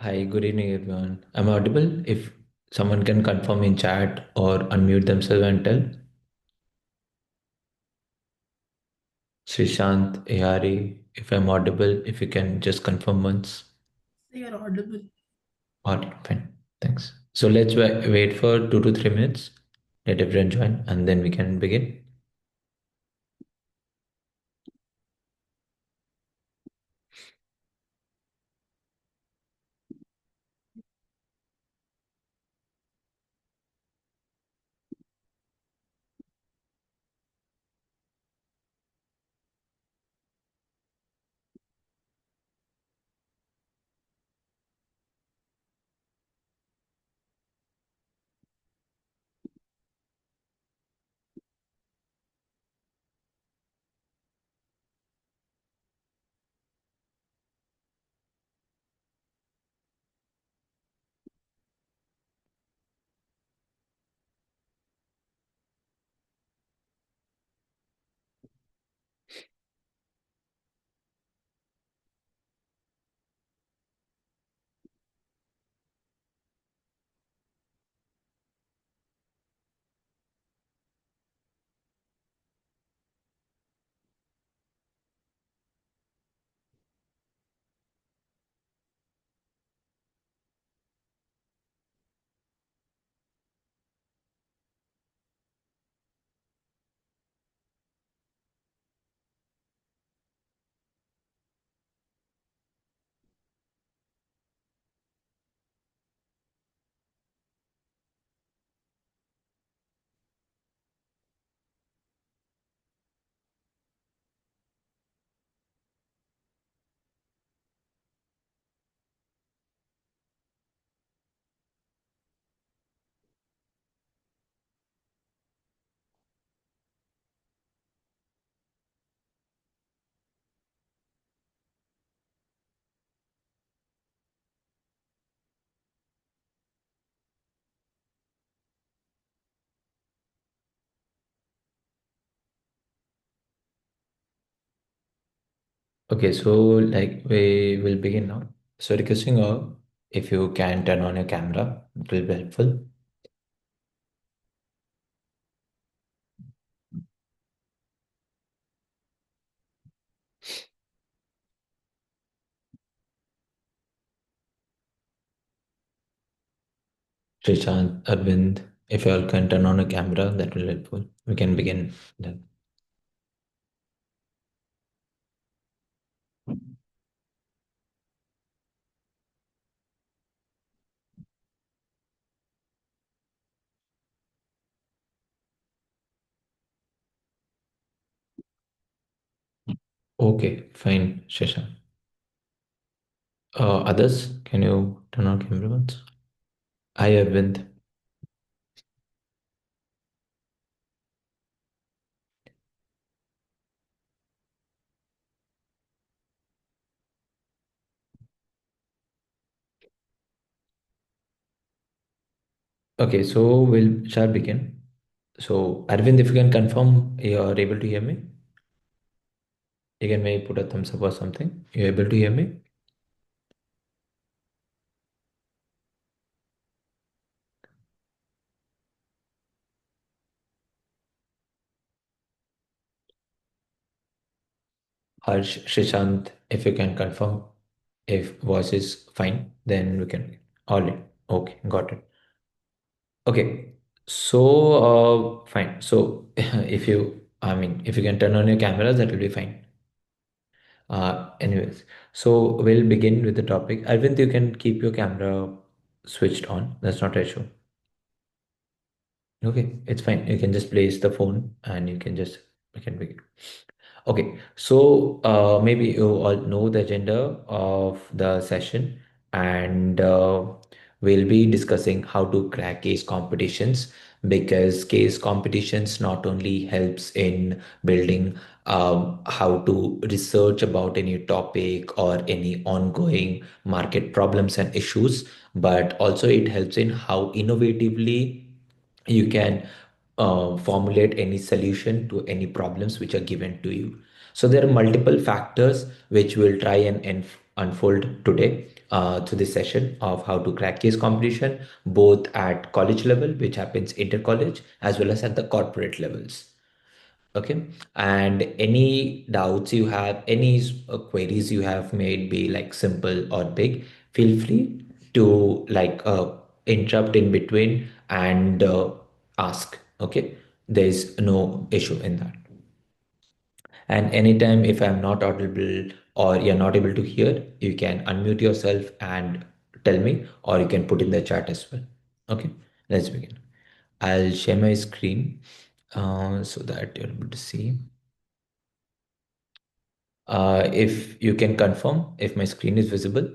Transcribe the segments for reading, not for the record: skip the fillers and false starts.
Hi, good evening, everyone. I'm audible. If someone can confirm in chat or unmute themselves and tell. Srishant, Ehari, if I'm audible, if you can just confirm once. They are audible. Audible, fine. Thanks. So let's wait for 2 to 3 minutes. Let everyone join and then we can begin. Okay, so like we will begin now. So requesting all, if you can turn on your camera, it will be helpful. Srishant, Arvind, if you all can turn on a camera, that will be helpful. We can begin then. Okay, fine, Srishant. Others, can you turn on camera once? Hi, Arvind. Okay, so we'll shall begin. So, Arvind, if you can confirm you're able to hear me, you can maybe put a thumbs up or something. You're able to hear me? Harsh, Srishant, if you can confirm if voice is fine, then we can. All right. Okay, got it. Okay, so fine. So if you, I mean, if you can turn on your cameras, that will be fine. Anyways, so we'll begin with the topic. Arvind, you can keep your camera switched on. That's not an issue. Okay, it's fine. You can just place the phone and you can begin. Okay, so maybe you all know the agenda of the session, and we'll be discussing how to crack case competitions because case competitions not only helps in building how to research about any topic or any ongoing market problems and issues, but also it helps in how innovatively you can formulate any solution to any problems which are given to you. So there are multiple factors which we'll try and unfold today through this session of how to crack case competition, both at college level, which happens inter-college, as well as at the corporate levels. Okay. And any doubts you have, any queries you have made, be like simple or big, feel free to interrupt in between and ask. Okay. There's no issue in that. And anytime if I'm not audible or you're not able to hear, you can unmute yourself and tell me, or you can put in the chat as well. Okay, let's begin. I'll share my screen so that you're able to see. If you can confirm if my screen is visible.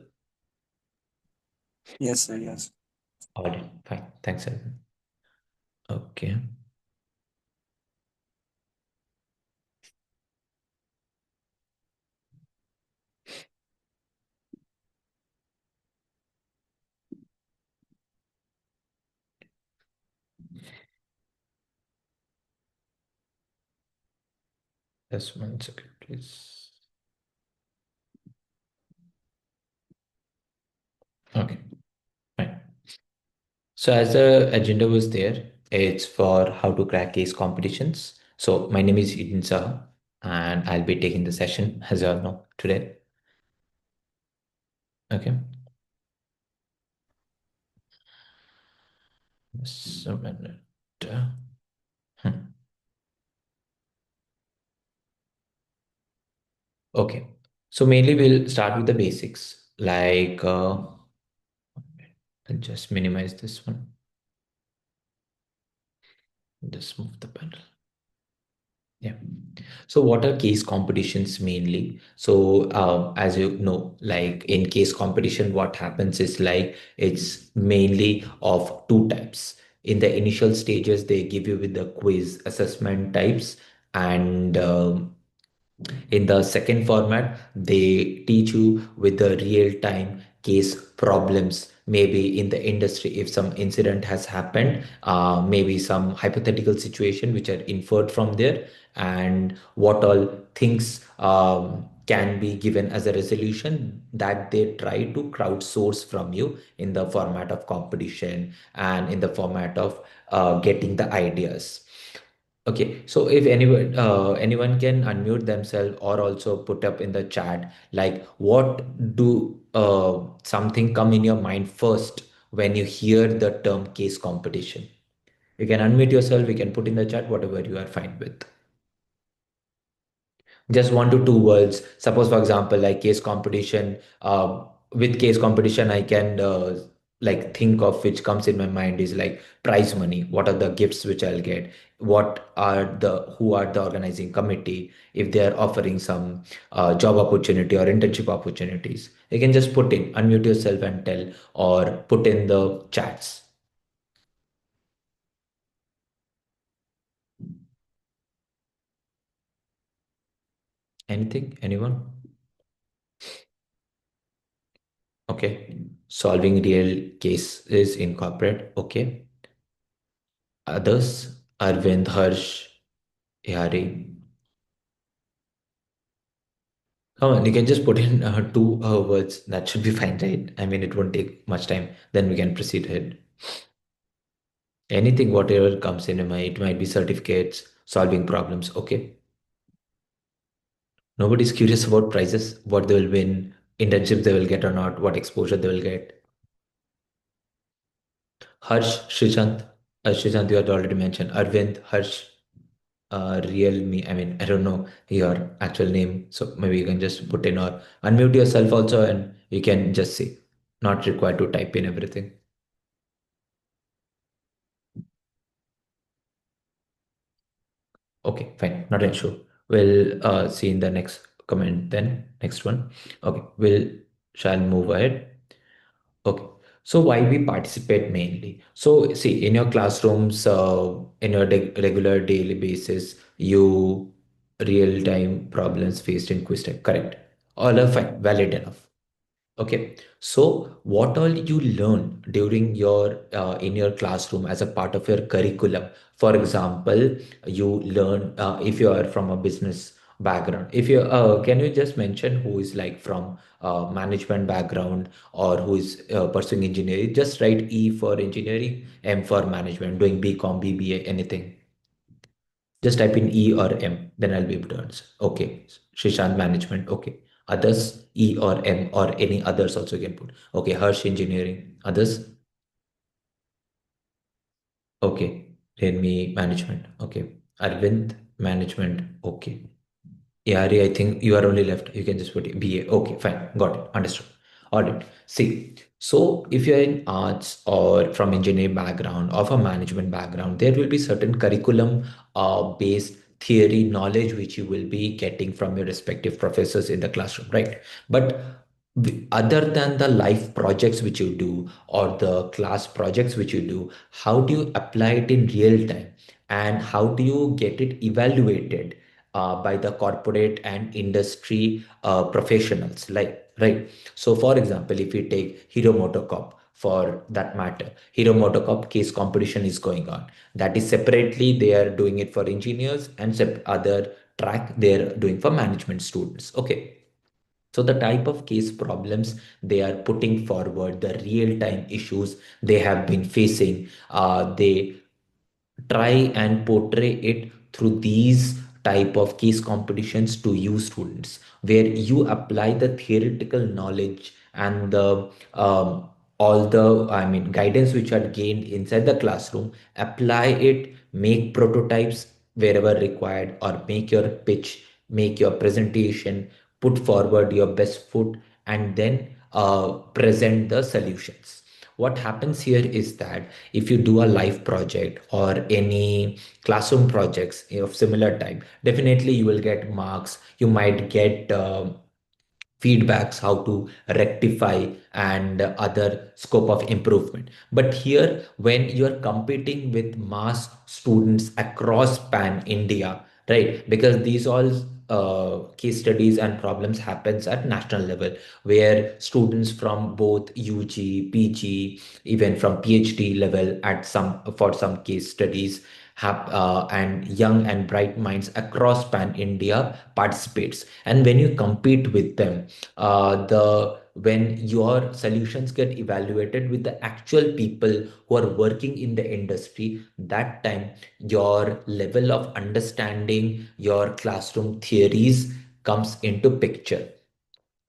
Yes, sir. Yes. All right, fine. Thanks, Alvin. Okay, just 1 second, please. Okay, fine. So as the agenda was there, it's for how to crack case competitions. So my name is Eden Saha, and I'll be taking the session as you all know today. Okay. Just a minute. Hmm. Okay. So mainly we'll start with the basics. I'll just minimize this one. Just move the panel. Yeah. So what are case competitions mainly? So as you know, like in case competition, what happens is like it's mainly of two types. In the initial stages, they give you with the quiz assessment types, and in the second format, they teach you with the real-time case problems. Maybe in the industry, if some incident has happened, maybe some hypothetical situation which are inferred from there, and what all things can be given as a resolution that they try to crowdsource from you in the format of competition and in the format of getting the ideas. Okay, so if anyone can unmute themselves or also put up in the chat, like what do something come in your mind first when you hear the term case competition? You can unmute yourself, you can put in the chat whatever you are fine with. Just 1 to 2 words. Suppose for example, like case competition, with case competition I can like think of which comes in my mind is like prize money. What are the gifts which I'll get? What are the who are the organizing committee? If they are offering some job opportunity or internship opportunities, you can just put in, unmute yourself and tell, or put in the chats. Anything, anyone? Okay, solving real cases in corporate. Okay. Others, Arvind, Harsh, Yari. Come on, you can just put in 2 words. That should be fine, right? I mean, it won't take much time. Then we can proceed ahead. Anything, whatever comes in, it might be certificates, solving problems. Okay. Nobody's curious about prizes, what they will win, internships they will get or not, what exposure they will get. Harsh, Shrishant, Shrishant, you had already mentioned. Arvind, Harsh, real me. I mean, I don't know your actual name, so maybe you can just put in or unmute yourself also, and you can just say, not required to type in everything. Okay, fine, not an issue. We'll see in the next comment then. Next one. Okay, we'll shall move ahead. Okay. So why we participate mainly? So see, in your classrooms, in your regular daily basis, you real-time problems faced in quiz time. Correct. All are fine, valid enough. Okay. So what all you learn during your in your classroom as a part of your curriculum? For example, you learn if you are from a business background. If you can you just mention who is like from management background or who is pursuing engineering? Just write E for engineering, M for management, doing BCom, BBA, anything. Just type in E or M, then I'll be able to answer. Okay, Shishant management. Okay, others E or M or any others also you can put. Okay, Harsh engineering. Others. Okay, Redmi management. Okay, Arvind management. Okay. Yeah, Ari, I think you are only left. You can just put BA. Okay, fine. Got it. Understood. All right. See, so if you're in arts or from engineering background or from management background, there will be certain curriculum based theory knowledge which you will be getting from your respective professors in the classroom, right? But other than the life projects which you do or the class projects which you do, how do you apply it in real time? And how do you get it evaluated by the corporate and industry professionals, like, right? So for example, if you take Hero Motocorp, for that matter, Hero Motocorp case competition is going on. That is separately they are doing it for engineers, and other track they're doing for management students. Okay, so the type of case problems they are putting forward, the real time issues they have been facing, they try and portray it through these type of case competitions to you students, where you apply the theoretical knowledge and the all the, I mean, guidance which are gained inside the classroom, apply it, make prototypes wherever required, or make your pitch, make your presentation, put forward your best foot, and then present the solutions. What happens here is that if you do a live project or any classroom projects of similar type, definitely you will get marks. You might get feedbacks how to rectify and other scope of improvement. But here, when you are competing with mass students across pan India, right? Because these all case studies and problems happens at national level, where students from both UG, PG, even from PhD level at some, for some case studies have and young and bright minds across pan India participates. And when you compete with them, the when your solutions get evaluated with the actual people who are working in the industry, that time your level of understanding your classroom theories comes into picture.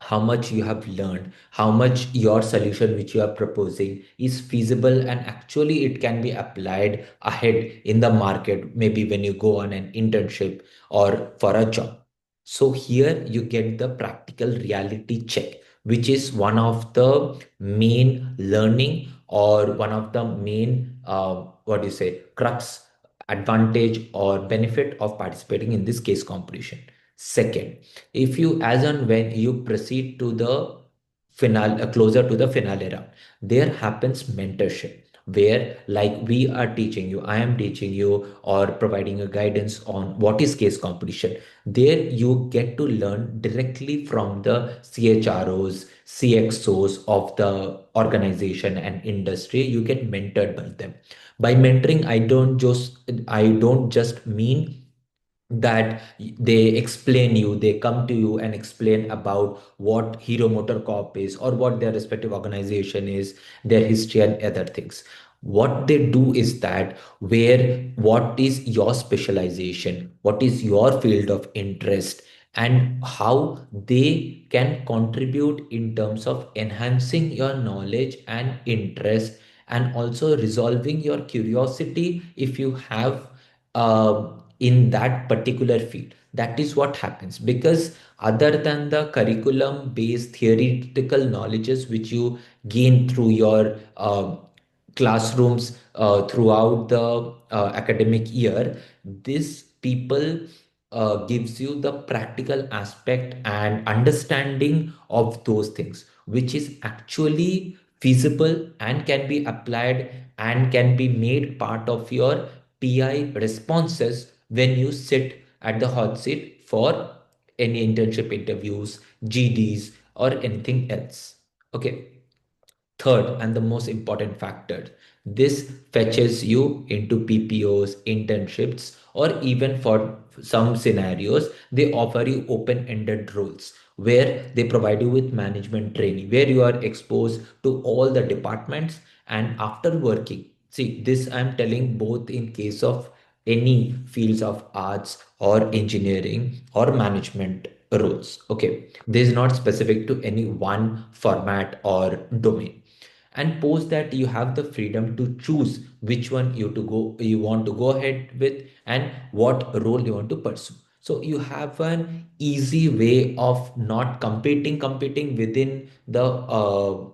How much you have learned, how much your solution which you are proposing is feasible, and actually it can be applied ahead in the market, maybe when you go on an internship or for a job. So here you get the practical reality check, which is one of the main learning or one of the main what do you say, crux, advantage or benefit of participating in this case competition. Second, if you, as and when you proceed to the finale, closer to the finale round, there happens mentorship, where like we are teaching you, I am teaching you or providing a guidance on what is case competition. There you get to learn directly from the CHROs, CXOs of the organization and industry. You get mentored by them. By mentoring, I don't just mean that they explain you, they come to you and explain about what Hero Motor Corp is or what their respective organization is, their history and other things. What they do is that, where what is your specialization, what is your field of interest, and how they can contribute in terms of enhancing your knowledge and interest, and also resolving your curiosity if you have in that particular field. That is what happens, because other than the curriculum based theoretical knowledges which you gain through your classrooms throughout the academic year, this people gives you the practical aspect and understanding of those things, which is actually feasible and can be applied and can be made part of your PI responses when you sit at the hot seat for any internship interviews, GDs, or anything else. Okay. Third, and the most important factor, this fetches you into PPOs, internships, or even for some scenarios, they offer you open-ended roles where they provide you with management training, where you are exposed to all the departments. And after working, see, this I'm telling both in case of any fields of arts or engineering or management roles. Okay, this is not specific to any one format or domain. And post that, you have the freedom to choose which one you want to go ahead with, and what role you want to pursue. So you have an easy way of not competing within the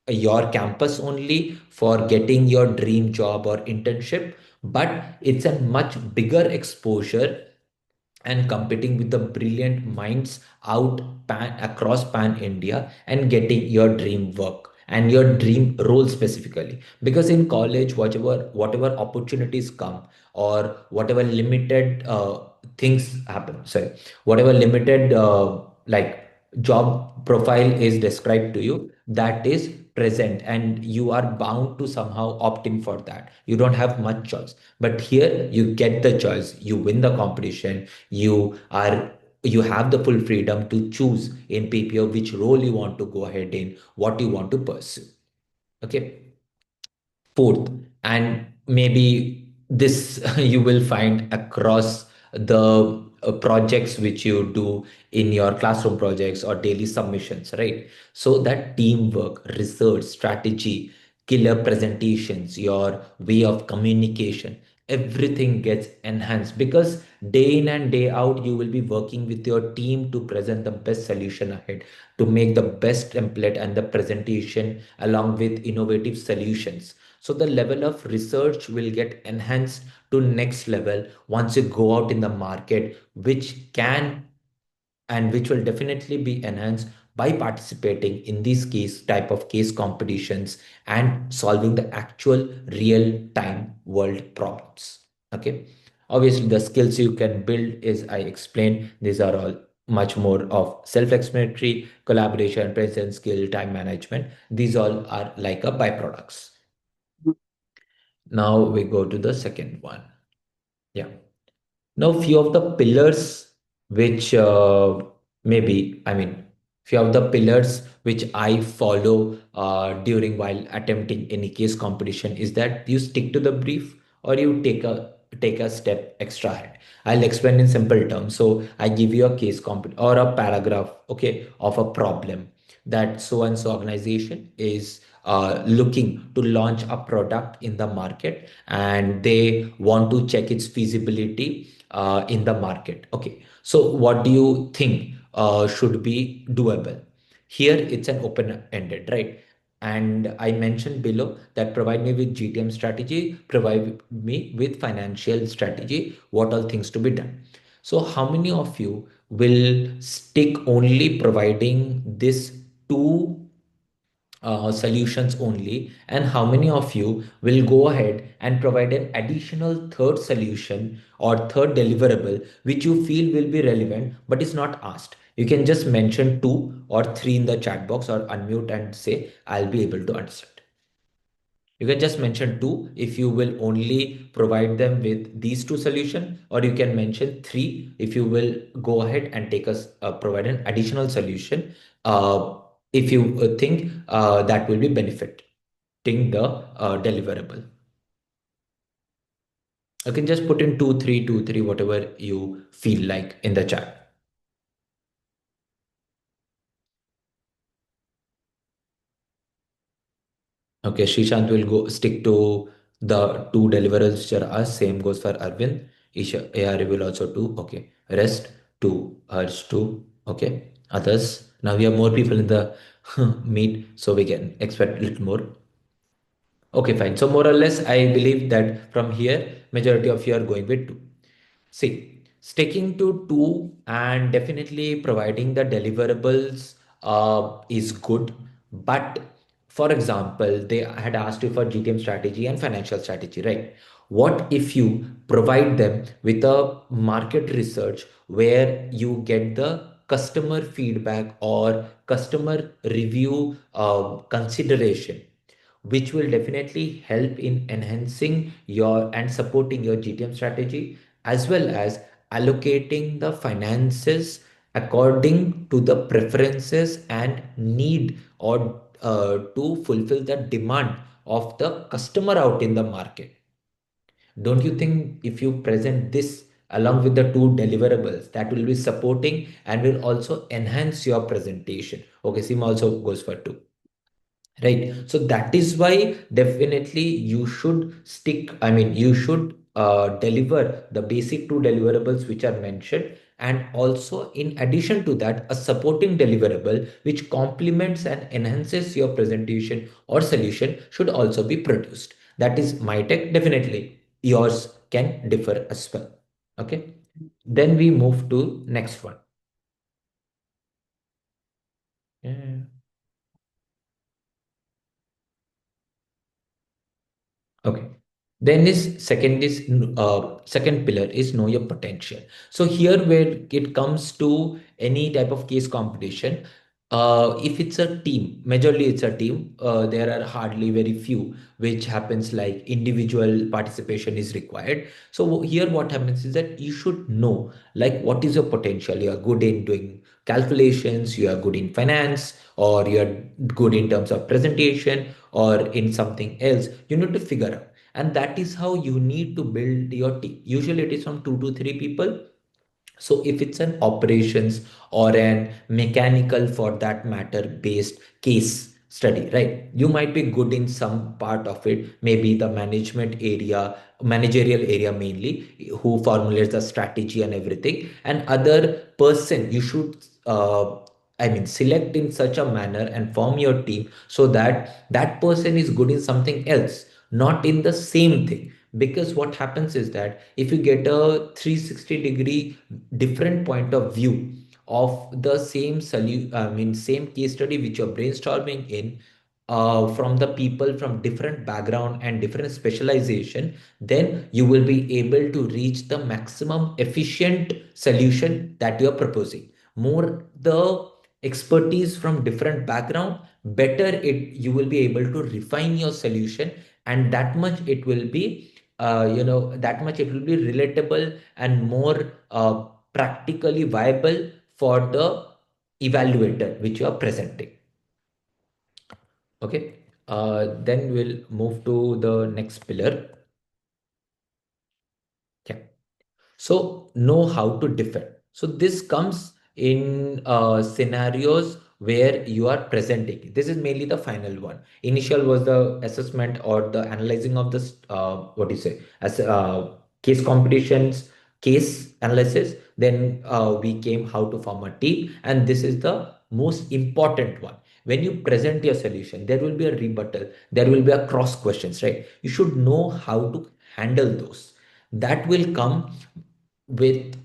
your campus only for getting your dream job or internship, but it's a much bigger exposure and competing with the brilliant minds across pan India and getting your dream work and your dream role specifically. Because in college, whatever opportunities come, or whatever limited things happen, sorry, whatever limited like job profile is described to you, that is present, and you are bound to somehow opt in for that. You don't have much choice. But here you get the choice, you win the competition, you have the full freedom to choose in PPO which role you want to go ahead in, what you want to pursue. Okay. Fourth, and maybe this you will find across the projects which you do in your classroom projects or daily submissions, right? So that teamwork, research, strategy, killer presentations, your way of communication, everything gets enhanced, because day in and day out you will be working with your team to present the best solution ahead, to make the best template and the presentation along with innovative solutions. So the level of research will get enhanced to next level once you go out in the market, which can and which will definitely be enhanced by participating in these case type of case competitions and solving the actual real time world problems. Okay. Obviously the skills you can build is, I explained, these are all much more of self-explanatory: collaboration, presence skill, time management. These all are like a byproducts. Now we go to the second one. Yeah. Now, few of the pillars which maybe, I mean, few of the pillars which I follow during while attempting any case competition is that you stick to the brief, or you take a step extra ahead. I'll explain in simple terms. So I give you a case comp or a paragraph, okay, of a problem that so and so organization is looking to launch a product in the market, and they want to check its feasibility in the market. Okay, so what do you think should be doable? Here it's an open-ended, right? And I mentioned below that provide me with GTM strategy, provide me with financial strategy, what all things to be done. So how many of you will stick only providing this two solutions only, and how many of you will go ahead and provide an additional third solution or third deliverable which you feel will be relevant but is not asked? You can just mention two or three in the chat box, or unmute and say I'll be able to understand. You can just mention two if you will only provide them with these two solution, or you can mention three if you will go ahead and take us provide an additional solution if you think that will be benefiting the deliverable. You can just put in two, three, whatever you feel like in the chat. Okay, Srishant will go stick to the two deliverables which are us. Same goes for Arvind. Isha, AR will also do. Okay. Rest two. Hers two. Okay. Others. Now we have more people in the meet, so we can expect a little more. Okay, fine. So more or less, I believe that from here, majority of you are going with two. See, sticking to two and definitely providing the deliverables is good. But for example, they had asked you for GTM strategy and financial strategy, right? What if you provide them with a market research where you get the customer feedback or customer review consideration, which will definitely help in enhancing your and supporting your GTM strategy, as well as allocating the finances according to the preferences and need, or to fulfill the demand of the customer out in the market. Don't you think if you present this along with the two deliverables, that will be supporting and will also enhance your presentation? Okay, sim also goes for two. Right. So that is why definitely you should stick, I mean, you should deliver the basic two deliverables which are mentioned. And also, in addition to that, a supporting deliverable which complements and enhances your presentation or solution should also be produced. That is my tech. Definitely, yours can differ as well. Okay. Then we move to next one. Yeah. Okay. Then is second pillar is know your potential. So here where it comes to any type of case competition, if it's a team, majorly it's a team, there are hardly very few which happens like individual participation is required. So here what happens is that you should know like what is your potential. You are good in doing calculations, you are good in finance, or you are good in terms of presentation, or in something else. You need to figure out, and that is how you need to build your team. Usually it is from 2 to 3 people. So if it's an operations or an mechanical for that matter based case study, right, you might be good in some part of it, maybe the managerial area mainly, who formulates the strategy and everything. And other person you should I mean select in such a manner and form your team so that that person is good in something else, not in the same thing. Because what happens is that if you get a 360-degree different point of view of the same case study which you're brainstorming in, from the people from different background and different specialization, then you will be able to reach the maximum efficient solution that you're proposing. More the expertise from different background, better it you will be able to refine your solution, and that much it will be that much it will be relatable and more practically viable for the evaluator which you are presenting. Okay. Then we'll move to the next pillar. Yeah. So know how to defend. So this comes in scenarios where you are presenting. This is mainly the final one. Initial was the assessment or the analyzing of this, what do you say, as case competitions, case analysis. Then we came how to form a team, and this is the most important one. When you present your solution, there will be a rebuttal, there will be a cross questions, right? You should know how to handle those. That will come with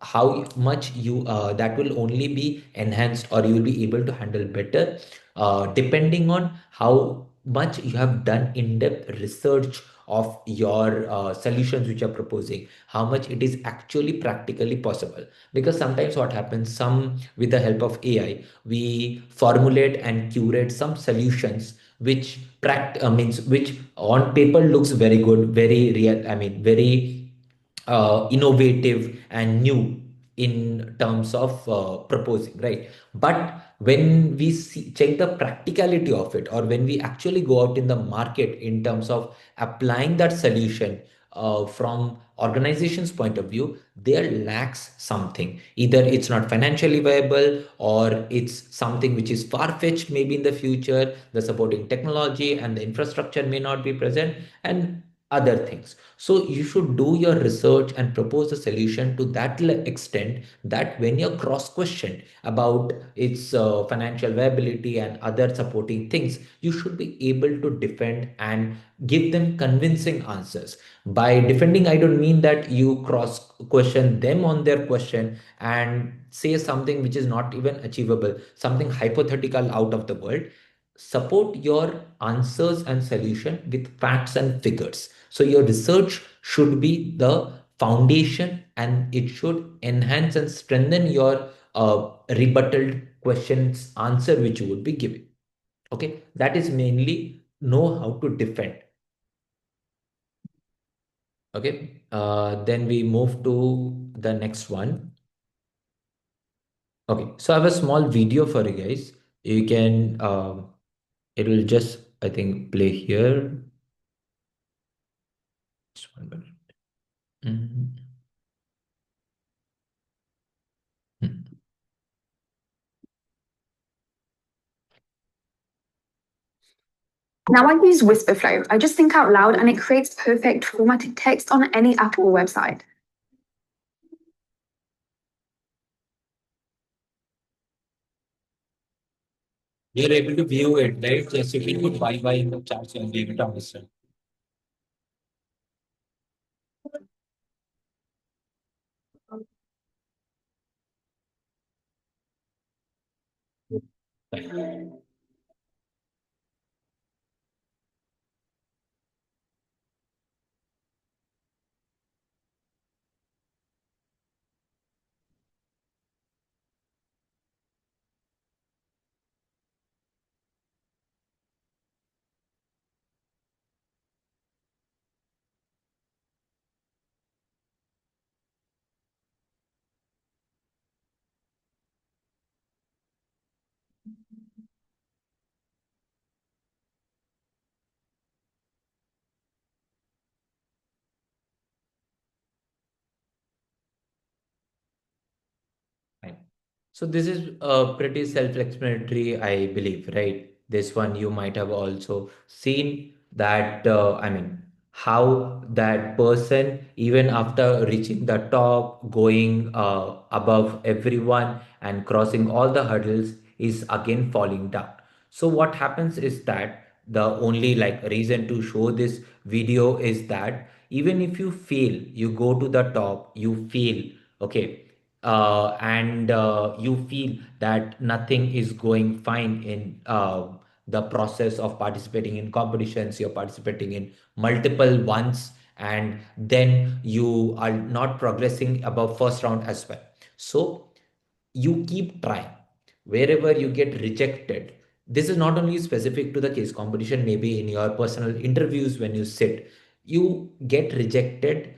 how much you that will only be enhanced, or you will be able to handle better depending on how much you have done in-depth research of your solutions which you're proposing, how much it is actually practically possible. Because sometimes what happens, some with the help of AI we formulate and curate some solutions which means which on paper looks very good, very real, I mean very innovative and new in terms of proposing, right? But when we check the practicality of it, or when we actually go out in the market in terms of applying that solution from organization's point of view, there lacks something. Either it's not financially viable, or it's something which is far-fetched maybe in the future, the supporting technology and the infrastructure may not be present, and other things. So you should do your research and propose a solution to that extent that when you're cross-questioned about its financial viability and other supporting things, you should be able to defend and give them convincing answers. By defending, I don't mean that you cross-question them on their question and say something which is not even achievable, something hypothetical out of the world. Support your answers and solution with facts and figures. So your research should be the foundation, and it should enhance and strengthen your rebuttal questions answer which you would be giving. Okay, that is mainly know how to defend. Okay, then we move to the next one. Okay, so I have a small video for you guys. You can, it will just, I think, play here. Just 1 minute. Mhm. Mhm. Now I use Whisperflow. I just think out loud and it creates perfect formatted text on any Apple website. You're able to view it, right? Just you can put Wi-Fi in the chat and be able to understand. Fine. So this is pretty self-explanatory, I believe, right? This one you might have also seen that, I mean, how that person, even after reaching the top, going above everyone and crossing all the hurdles, is again falling down. So what happens is that the only like reason to show this video is that even if you fail, you go to the top, you fail, okay, and you feel that nothing is going fine in the process of participating in competitions, you're participating in multiple ones, and then you are not progressing above first round as well. So you keep trying wherever you get rejected. This is not only specific to the case competition, maybe in your personal interviews when you sit, you get rejected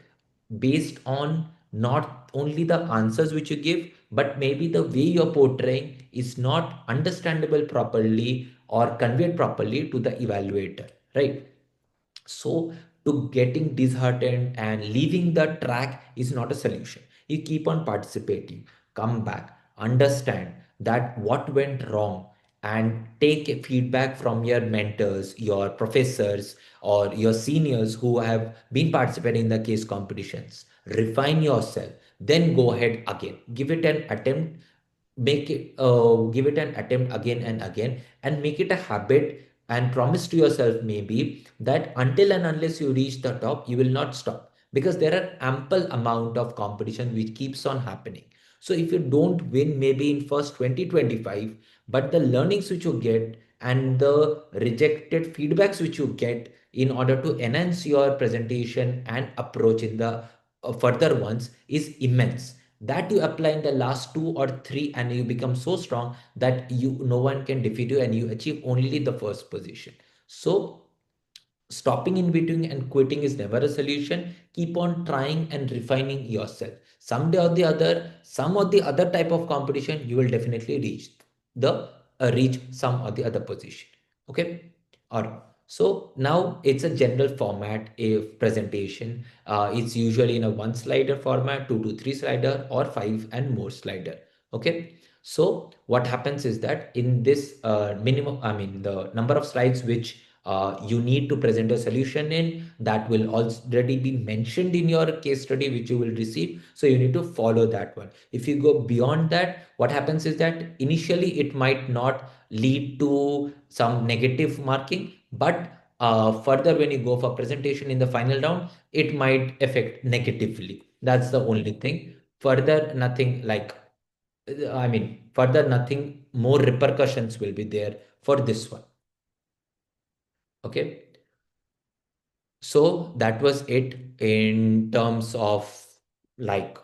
based on not only the answers which you give, but maybe the way you're portraying is not understandable properly or conveyed properly to the evaluator, right? So, to getting disheartened and leaving the track is not a solution. You keep on participating, come back, understand that what went wrong, and take feedback from your mentors, your professors, or your seniors who have been participating in the case competitions. Refine yourself, then go ahead again. Give it an attempt, make it give it an attempt again and again, and make it a habit, and promise to yourself maybe that until and unless you reach the top you will not stop, because there are ample amount of competition which keeps on happening. So if you don't win maybe in first 2025, but the learnings which you get and the rejected feedbacks which you get in order to enhance your presentation and approach in the further ones is immense, that you apply in the last 2 or 3, and you become so strong that you no one can defeat you and you achieve only the first position. So stopping in between and quitting is never a solution. Keep on trying and refining yourself. Someday or the other, some or the other type of competition, you will definitely reach some or the other position. Okay. All right. So now it's a general format, a presentation. It's usually in a one slider format, 2 to 3 slider, or five and more slider. Okay. So what happens is that in this minimum, I mean, the number of slides which you need to present a solution in, that will already be mentioned in your case study which you will receive. So you need to follow that one. If you go beyond that, what happens is that initially it might not lead to some negative marking, but further when you go for presentation in the final round, it might affect negatively. That's the only thing. Further nothing like, I mean, further nothing more repercussions will be there for this one. Okay. So that was it in terms of like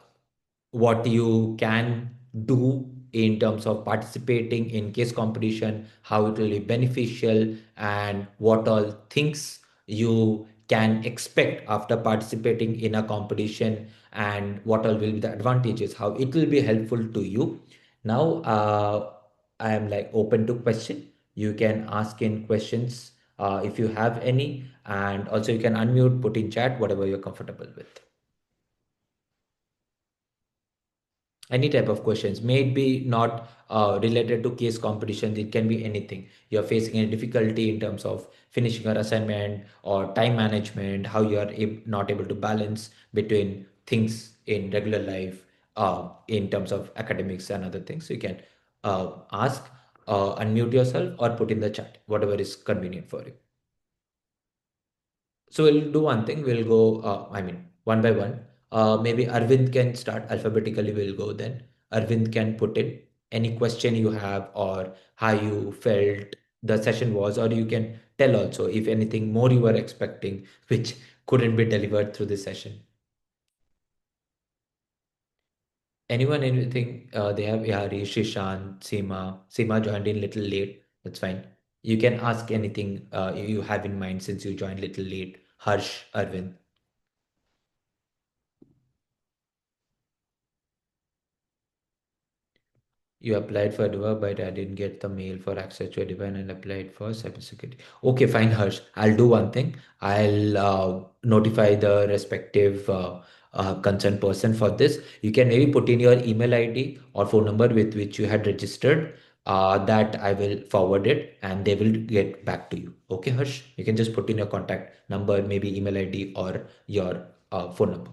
what you can do in terms of participating in case competition, how it will be beneficial, and what all things you can expect after participating in a competition, and what all will be the advantages, how it will be helpful to you. Now, I am like open to question. You can ask in questions if you have any, and also you can unmute, put in chat, whatever you're comfortable with. Any type of questions, may it be not related to case competitions, it can be anything. You're facing a difficulty in terms of finishing your assignment or time management, how you are not able to balance between things in regular life, in terms of academics and other things. So you can ask, unmute yourself, or put in the chat, whatever is convenient for you. So we'll do one thing. We'll go, one by one. Maybe Arvind can start alphabetically. We'll go then. Arvind can put in any question you have, or how you felt the session was, or you can tell also if anything more you were expecting, which couldn't be delivered through the session. Anyone, anything they have? Yari, Shishan, Seema. Seema joined in little late. That's fine. You can ask anything you have in mind since you joined little late. Harsh, Arvind. You applied for Eduveda, but I didn't get the mail for access to Eduveda and applied for cybersecurity. Okay, fine, Harsh. I'll do one thing. I'll notify the respective concerned person for this. You can maybe put in your email ID or phone number with which you had registered. That I will forward it and they will get back to you. Okay, Harsh? You can just put in your contact number, maybe email ID or your phone number.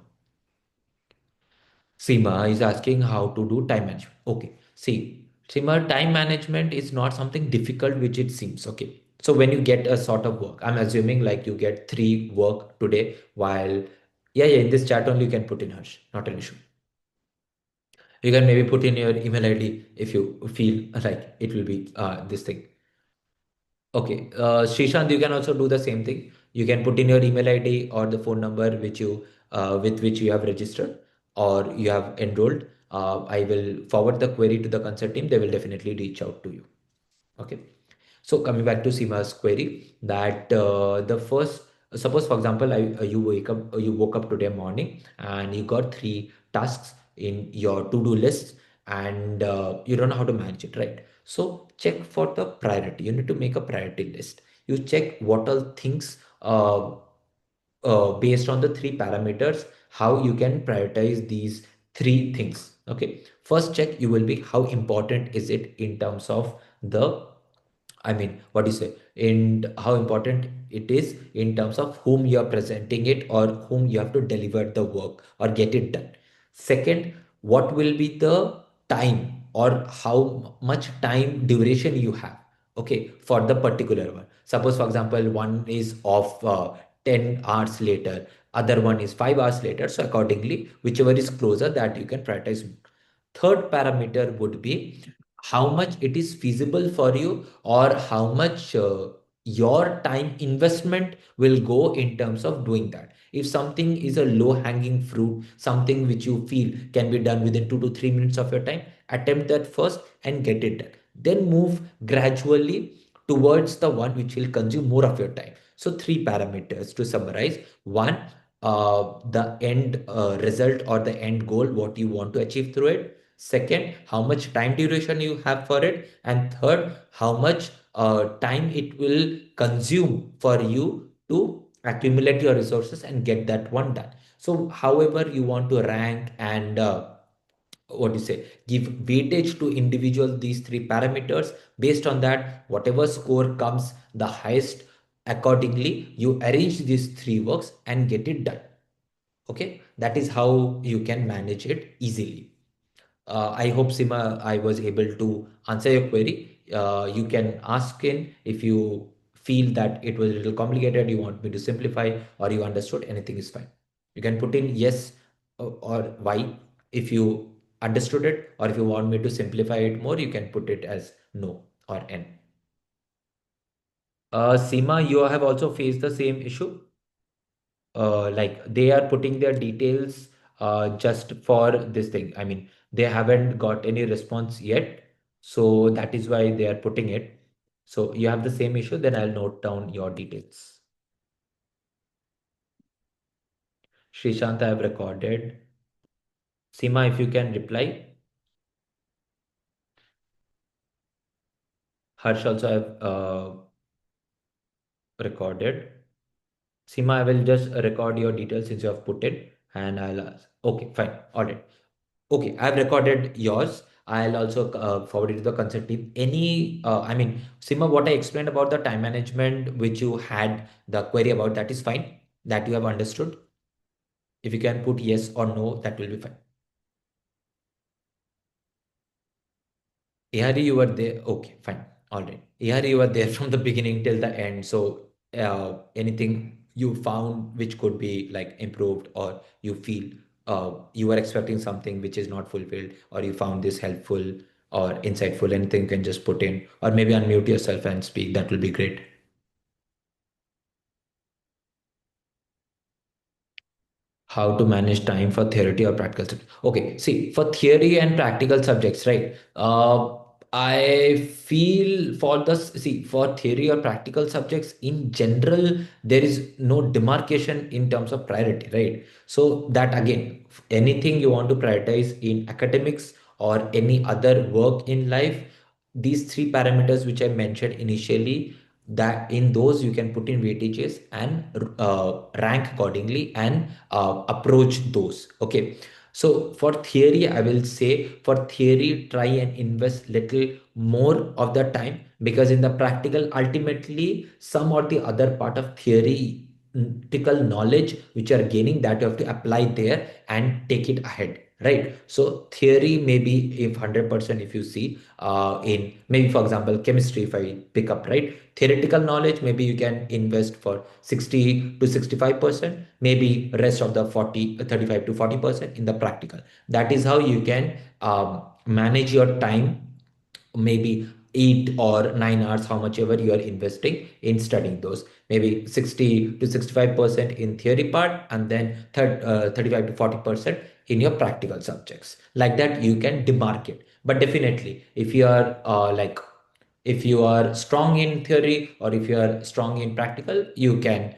Seema is asking how to do time management. Okay. See, Seema, time management is not something difficult which it seems. Okay. So when you get a sort of work, I'm assuming like you get three work today while, yeah, in this chat only you can put in Harsh, not an issue. You can maybe put in your email ID if you feel like it will be this thing. Okay, Srishant, you can also do the same thing. You can put in your email ID or the phone number which you with which you have registered or you have enrolled. I will forward the query to the concert team. They will definitely reach out to you. Okay. So coming back to Seema's query, that the first, suppose for example, you woke up today morning and you got three tasks in your to-do list, and you don't know how to manage it, right? So check for the priority. You need to make a priority list. You check what all things based on the three parameters, how you can prioritize these three things. Okay. First check you will be how important is it in terms of the, what do you say? And how important it is in terms of whom you are presenting it or whom you have to deliver the work or get it done. Second, what will be the time or how much time duration you have? Okay, for the particular one. Suppose, for example, one is of 10 hours later, other one is 5 hours later. So accordingly, whichever is closer, that you can prioritize. Third parameter would be how much it is feasible for you, or how much your time investment will go in terms of doing that. If something is a low hanging fruit, something which you feel can be done within 2 to 3 minutes of your time, attempt that first and get it done. Then move gradually towards the one which will consume more of your time. So three parameters to summarize. One, the end result or the end goal, what you want to achieve through it. Second, how much time duration you have for it. And third, how much time it will consume for you to accumulate your resources and get that one done. So however you want to rank and what do you say, give weightage to individual these three parameters. Based on that, whatever score comes the highest, accordingly you arrange these three works and get it done. Okay, that is how you can manage it easily. I hope, Sima, I was able to answer your query. You can ask in if you feel that it was a little complicated, you want me to simplify, or you understood, anything is fine. You can put in yes or why if you understood it, or if you want me to simplify it more, you can put it as no or n. Seema, you have also faced the same issue. Like they are putting their details just for this thing. they haven't got any response yet. So that is why they are putting it. So you have the same issue, then I'll note down your details. Srishant, I have recorded. Seema, if you can reply. Harsh also have recorded. Seema, I will just record your details since you have put it and I'll ask. Okay, fine. All right. Okay, I've recorded yours. I'll also forward it to the consent team. Seema, what I explained about the time management, which you had the query about, that is fine. That you have understood. If you can put yes or no, that will be fine. Hari, you were there. Okay, fine. All right. Hari, you were there from the beginning till the end. So, anything you found which could be like improved, or you feel you were expecting something which is not fulfilled, or you found this helpful or insightful, anything you can just put in, or maybe unmute yourself and speak. That will be great. How to manage time for theory or practical subjects. Okay, see, for theory and practical subjects, right? I feel for for theory or practical subjects in general, there is no demarcation in terms of priority, right? So that again, anything you want to prioritize in academics or any other work in life, these three parameters which I mentioned initially, that in those you can put in weightages and rank accordingly and approach those. Okay, so for theory, I will say for theory, try and invest little more of the time, because in the practical, ultimately some or the other part of theoretical knowledge which you are gaining, that you have to apply there and take it ahead, right? So theory, maybe if 100%, if you see in maybe for example chemistry, if I pick up, right, theoretical knowledge, maybe you can invest for 60 to 65%, maybe rest of the 35 to 40% in the practical. That is how you can manage your time, maybe 8 or 9 hours, how much ever you are investing in studying those, maybe 60 to 65% in theory part, and then 35 to 40% in your practical subjects. Like that you can demarcate. But definitely if you are if you are strong in theory or if you are strong in practical, you can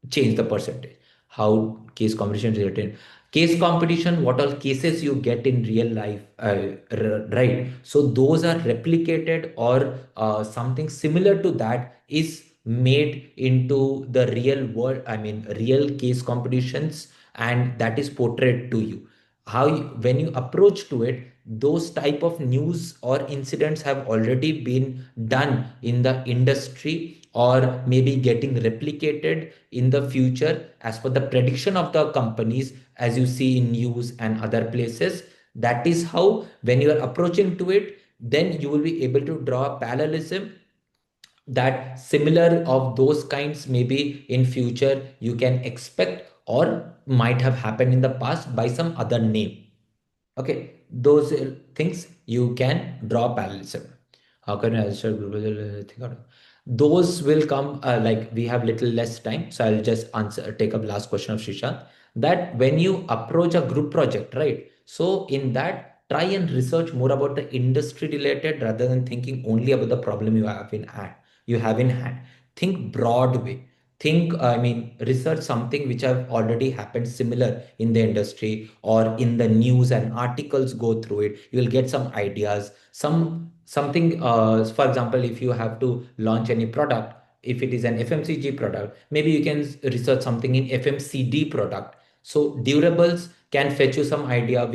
change the percentage. How case competition is written. Case competition, what all cases you get in real life, right? So those are replicated, or something similar to that is made into the real world, I mean real case competitions, and that is portrayed to you. When you approach to it, those type of news or incidents have already been done in the industry, or maybe getting replicated in the future as per the prediction of the companies, as you see in news and other places. That is how, when you are approaching to it, then you will be able to draw a parallelism, that similar of those kinds maybe in future you can expect, or might have happened in the past by some other name. Okay, those things you can draw parallelism. How can I answer? Those will come, like we have little less time, so I'll just answer, take up last question of Srishant. That when you approach a group project, right? So in that, try and research more about the industry related rather than thinking only about the problem you have in hand. Think broad way. Think, I mean, research something which have already happened similar in the industry or in the news, and articles, go through it. You will get some ideas, something, for example, if you have to launch any product, if it is an FMCG product, maybe you can research something in FMCD product. So durables can fetch you some idea which